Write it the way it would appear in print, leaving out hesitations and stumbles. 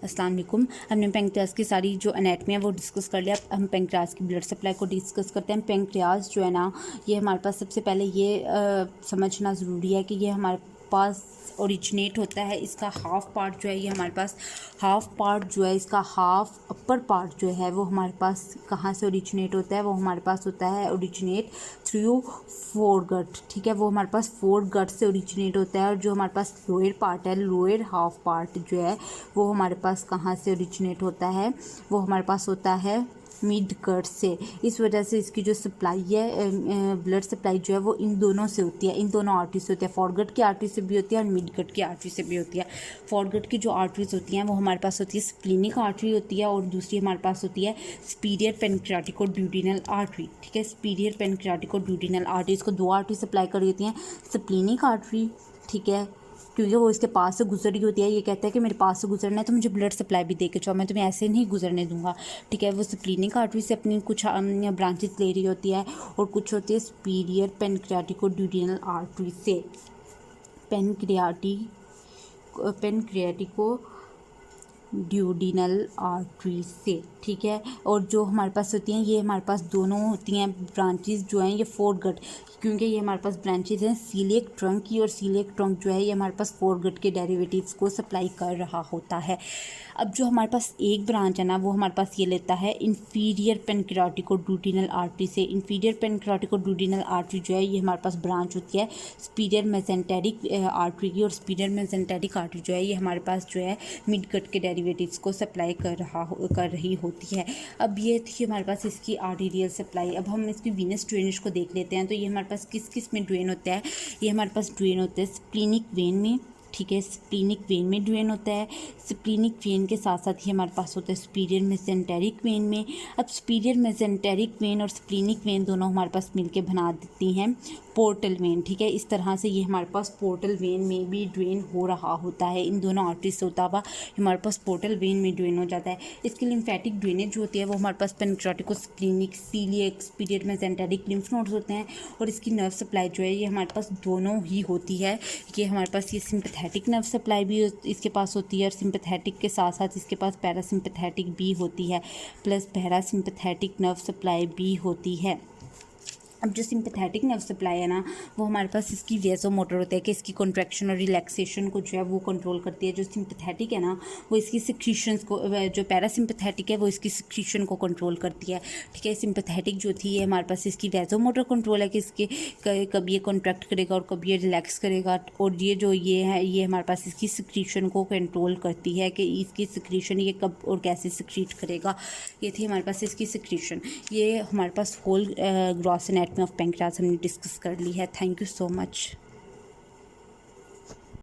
अस्सलाम वालेकुम। हमने पेंक्रियाज की सारी जो एनाटमी है वो डिस्कस कर लिया। अब हम पेंक्रियाज की ब्लड सप्लाई को डिस्कस करते हैं। पेंक्रियाज जो है ना, ये हमारे पास सबसे पहले ये समझना ज़रूरी है कि ये हमारे पास ओरिजिनेट होता है। इसका हाफ पार्ट जो है, ये हमारे पास हाफ पार्ट जो है, इसका हाफ अपर पार्ट जो है वो हमारे पास कहाँ से ओरिजिनेट होता है? वो हमारे पास होता है ओरिजिनेट थ्रू फोरगट। ठीक है, वो हमारे पास फोरगट से ओरिजिनेट होता है। और जो हमारे पास लोअर पार्ट है, लोअर हाफ पार्ट जो है वो हमारे पास कहाँ से ओरिजिनेट होता है? वो हमारे पास होता है मिड गट से। इस वजह से इसकी जो सप्लाई है, ब्लड सप्लाई जो है वो इन दोनों से होती है, इन दोनों आर्टरी से होती है। फॉरगट की आर्टरी से भी होती है और मिड गट की आर्टरी से भी होती है। फॉरगट की जो आर्टरीज होती हैं वो हमारे पास होती है स्प्लीनिक आर्टरी होती है, और दूसरी हमारे पास होती है सुपीरियर पेनक्रियाटिक और ड्यूडिनल आर्टरी। ठीक है, सुपीरियर पेनक्रियाटिक और ड्यूडिनल आर्टरी, इसको दो आर्टरी सप्लाई कर देती हैं। स्प्लीनिक आर्टरी, ठीक है, क्योंकि वो इसके पास से गुजर रही होती है। ये कहता है कि मेरे पास से गुजरना है तो मुझे ब्लड सप्लाई भी दे के जाओ, मैं तुम्हें ऐसे नहीं गुजरने दूंगा। ठीक है, वो स्प्लीनिक आर्टरी से अपनी कुछ ब्रांचेस ले रही होती है, और कुछ होती है सुपीरियर पेनक्रियाटिक और ड्यूडिनल आर्टरी से। पेनक्रियाटिको ड्यूडिनल आर्टरी से। ठीक है, और जो हमारे पास होती हैं, ये हमारे पास दोनों होती हैं ब्रांचेस जो हैं, ये फोरगट, क्योंकि ये हमारे पास ब्रांचेस हैं सीलिएक ट्रंक की, और सीलिएक ट्रंक जो है ये हमारे पास फोरगट के डेरिवेटिव्स को सप्लाई कर रहा होता है। अब जो हमारे पास एक ब्रांच है ना, वो हमारे पास ये लेता है इंफीरियर पेनक्रियाटिक और ड्यूडिनल आर्टरी से। इंफीरियर पेनक्रियाटिक और ड्यूडिनल आर्टरी जो है ये हमारे पास ब्रांच होती है सुपीरियर मेसेंटेरिक आर्टरी की, और सुपीरियर मेसेंटेरिक आर्टरी जो है ये हमारे पास जो है मिड गट के डेरिवेटिव्स को सप्लाई कर रही होती है। अब ये थी हमारे पास इसकी आर्टीरियल सप्लाई। अब हम इसकी वीनस ड्रेनेज को देख लेते हैं। तो ये हमारे पास किस किस में ड्रेन होता है? ये हमारे पास ड्रेन होता है स्प्लीनिक वेन में। ठीक है, स्प्लीनिक वेन में ड्रेन होता है। स्प्लीनिक वेन के साथ साथ ही हमारे पास होता है सुपीरियर मेसेंटेरिक वेन में। अब सुपीरियर मेसेंटेरिक वेन और स्प्लीनिक वेन दोनों हमारे पास मिलके बना देती हैं पोर्टल वेन। ठीक है, इस तरह से ये हमारे पास पोर्टल वेन में भी ड्रेन हो रहा होता है। इन दोनों आर्टरी से होता हुआ हमारे पास पोर्टल वेन में ड्रेन हो जाता है। इसकी लिम्फेटिक ड्रेनेज जो होती है वो हमारे पास pancreatic, splenic, celiac, superior mesenteric lymph nodes होते हैं। और इसकी नर्व सप्लाई जो है ये हमारे पास दोनों ही होती है। कि हमारे पास ये सिंपैथेटिक नर्व सप्लाई भी इसके पास होती है, और सिंपैथेटिक के साथ साथ इसके पास पैरासिम्पैथेटिक भी होती है, प्लस पैरासिम्पैथेटिक नर्व सप्लाई भी होती है। अब जो सिंपैथेटिक नर्व सप्लाई है ना, वो हमारे पास इसकी वेसोमोटर होता है कि इसकी कॉन्ट्रैक्शन और रिलैक्सेशन को जो है वो कंट्रोल करती है। जो सिंपैथेटिक है ना, वो इसकी सिक्रीशंस को, जो पैरासिम्पैथेटिक है वो इसकी सिक्रीशन को कंट्रोल करती है। ठीक है, सिंपैथेटिक जो थी ये हमारे पास इसकी वेसोमोटर कंट्रोल है कि इसके कभी ये कॉन्ट्रैक्ट करेगा और कभी ये रिलैक्स करेगा। और ये जो ये है ये हमारे पास इसकी सिक्रीशन को कंट्रोल करती है कि इसकी सिक्रीशन ये कब और कैसे सिक्रीट करेगा। ये थी हमारे पास इसकी सिक्रीशन। ये हमारे पास whole gross anatomy of pancreas हमने डिस्कस कर ली है। Thank you so much.